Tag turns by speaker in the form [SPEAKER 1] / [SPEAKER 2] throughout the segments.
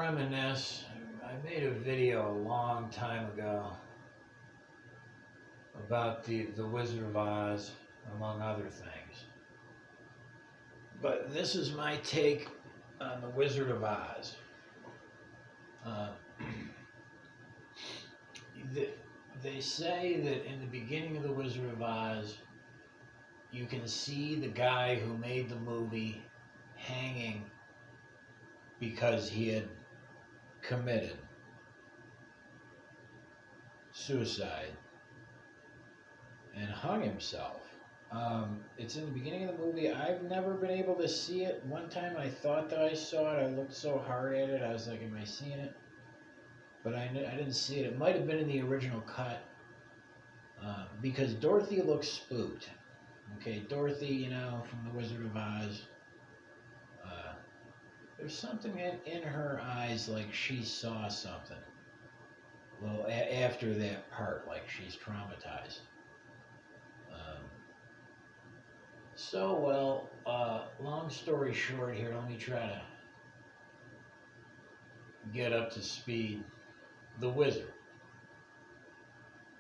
[SPEAKER 1] reminisce. I made a video a long time ago about the Wizard of Oz, among other things. But this is my take on the Wizard of Oz. Uh, they say that in the beginning of the Wizard of Oz, you can see the guy who made the movie hanging because he had committed suicide and hung himself. It's in the beginning of the movie. I've never been able to see it. One time I thought that I saw it. I looked so hard at it. I was like, am I seeing it? But I didn't see it. It might have been in the original cut because Dorothy looks spooked. Okay, Dorothy, you know, from The Wizard of Oz. There's something in her eyes like she saw something. Well, after that part, like she's traumatized. Long story short here, let me try to get up to speed. The Wizard.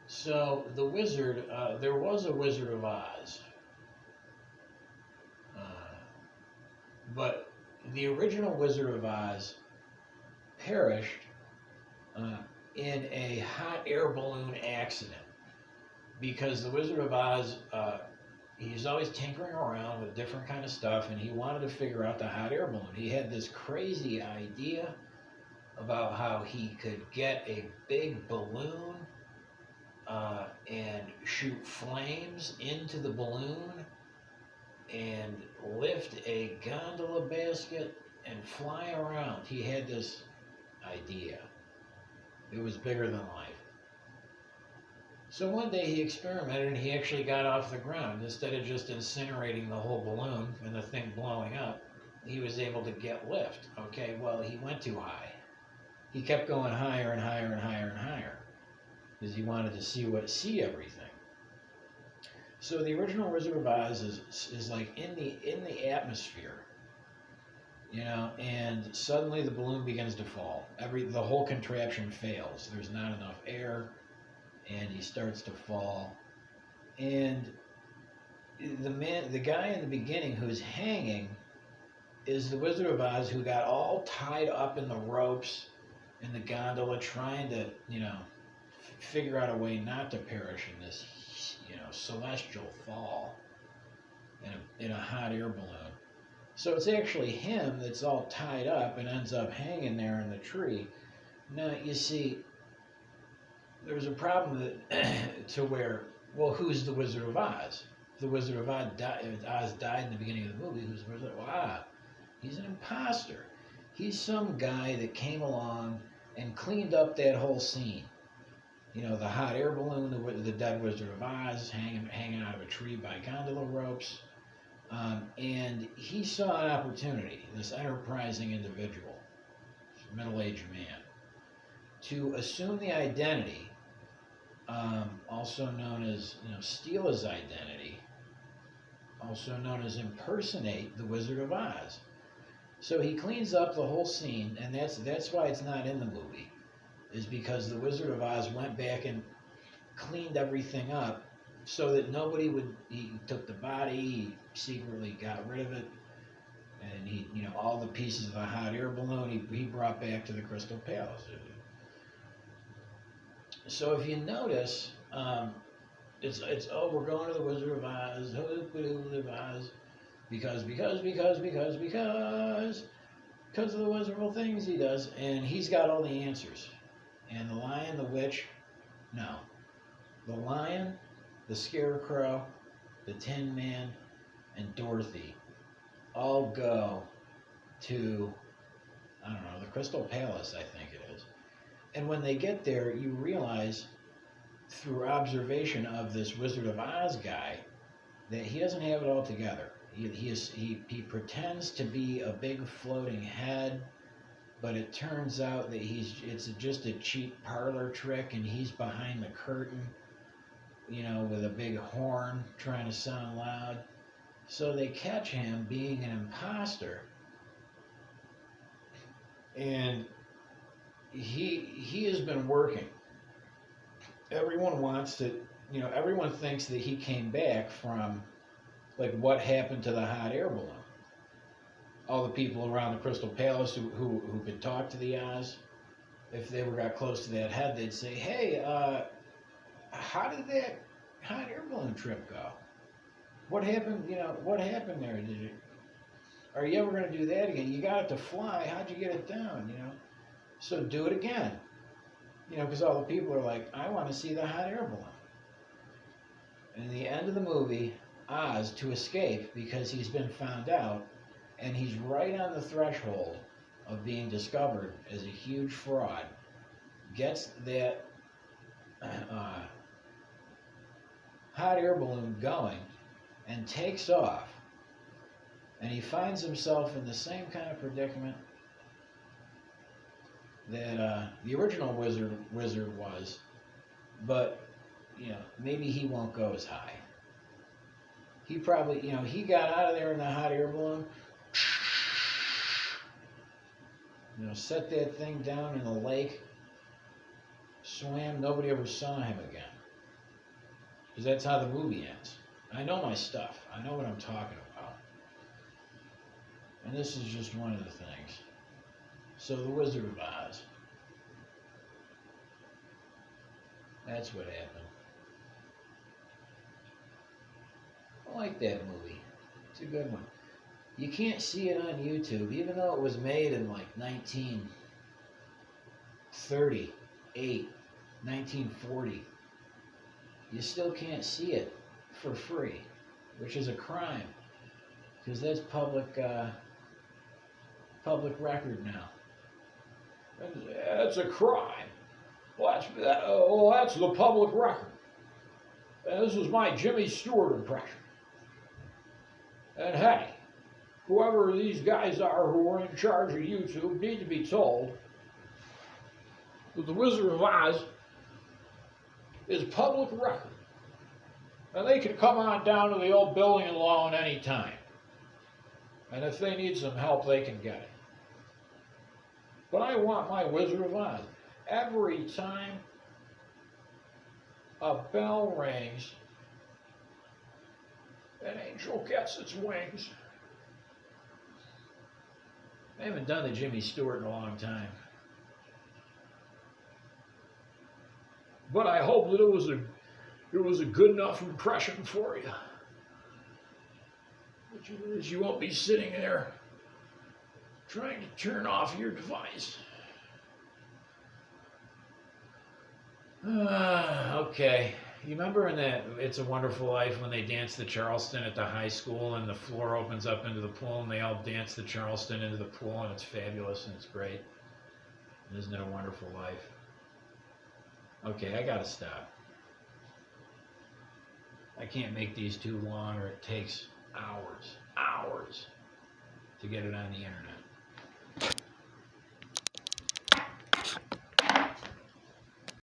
[SPEAKER 1] So, the Wizard, there was a Wizard of Oz. But the original Wizard of Oz perished in a hot air balloon accident because the Wizard of Oz, he's always tinkering around with different kind of stuff, and he wanted to figure out the hot air balloon. He had this crazy idea about how he could get a big balloon and shoot flames into the balloon and lift a gondola basket and fly around. He had this idea. It was bigger than life. So one day he experimented and he actually got off the ground. Instead of just incinerating the whole balloon and the thing blowing up, he was able to get lift. Okay, well, he went too high. He kept going higher and higher and higher and higher because he wanted to see everything. So the original Wizard of Oz is like in the atmosphere, you know, and suddenly the balloon begins to fall. The whole contraption fails. There's not enough air, and he starts to fall. And the guy in the beginning who's hanging is the Wizard of Oz, who got all tied up in the ropes in the gondola, trying to, you know, figure out a way not to perish in this, you know, celestial fall in a hot air balloon. So it's actually him that's all tied up and ends up hanging there in the tree. Now, you see, there's a problem that to where, well, who's the Wizard of Oz? If the Wizard of Oz died in the beginning of the movie, who's the Wizard? Wow, he's an imposter. He's some guy that came along and cleaned up that whole scene. You know, the hot air balloon, the dead Wizard of Oz hanging out of a tree by gondola ropes. And he saw an opportunity, this enterprising individual, middle-aged man, to assume the identity, also known as, you know, steal his identity, also known as impersonate the Wizard of Oz. So he cleans up the whole scene, and that's why it's not in the movie, is because the Wizard of Oz went back and cleaned everything up so that nobody would, he took the body, he secretly got rid of it, and he, you know, all the pieces of the hot air balloon he brought back to the Crystal Palace. So if you notice, it's oh, we're going to the Wizard of Oz, because of the wonderful things he does, and he's got all the answers. And the Lion, the Witch, no. The Lion, the Scarecrow, the Tin Man, and Dorothy all go to, I don't know, the Crystal Palace, I think it is. And when they get there, you realize through observation of this Wizard of Oz guy that he doesn't have it all together. He pretends to be a big floating head, but it turns out that it's just a cheap parlor trick, and he's behind the curtain, you know, with a big horn trying to sound loud. So they catch him being an imposter, and he has been working. Everyone wants to, everyone thinks that he came back from like what happened to the hot air balloon. All the people around the Crystal Palace who could talk to the Oz, if they got close to that head, they'd say, "Hey, how did that hot air balloon trip go? What happened? What happened there? Are you ever going to do that again? You got it to fly. How'd you get it down? So do it again. Because all the people are like, I want to see the hot air balloon." And in the end of the movie, Oz, to escape because he's been found out, and he's right on the threshold of being discovered as a huge fraud, gets that hot air balloon going and takes off. And he finds himself in the same kind of predicament that the original wizard was, but maybe he won't go as high. He probably, he got out of there in the hot air balloon, set that thing down in the lake, swam, nobody ever saw him again. Because that's how the movie ends. I know my stuff. I know what I'm talking about. And this is just one of the things. So the Wizard of Oz. That's what happened. I like that movie. It's a good one. You can't see it on YouTube, even though it was made in like 1938, 1940. You still can't see it for free, which is a crime, because that's public record now. That's a crime. Well, that's the public record. And this is my Jimmy Stewart impression. And hey, whoever these guys are who are in charge of YouTube need to be told that the Wizard of Oz is public record. And they can come on down to the old building and loan any time. And if they need some help, they can get it. But I want my Wizard of Oz. Every time a bell rings, an angel gets its wings. I haven't done the Jimmy Stewart in a long time. But I hope that it was a good enough impression for you. That you won't be sitting there trying to turn off your device. Okay. You remember in that It's a Wonderful Life when they dance the Charleston at the high school and the floor opens up into the pool and they all dance the Charleston into the pool and it's fabulous and it's great? Isn't it a wonderful life? Okay, I gotta stop. I can't make these too long or it takes hours to get it on the internet.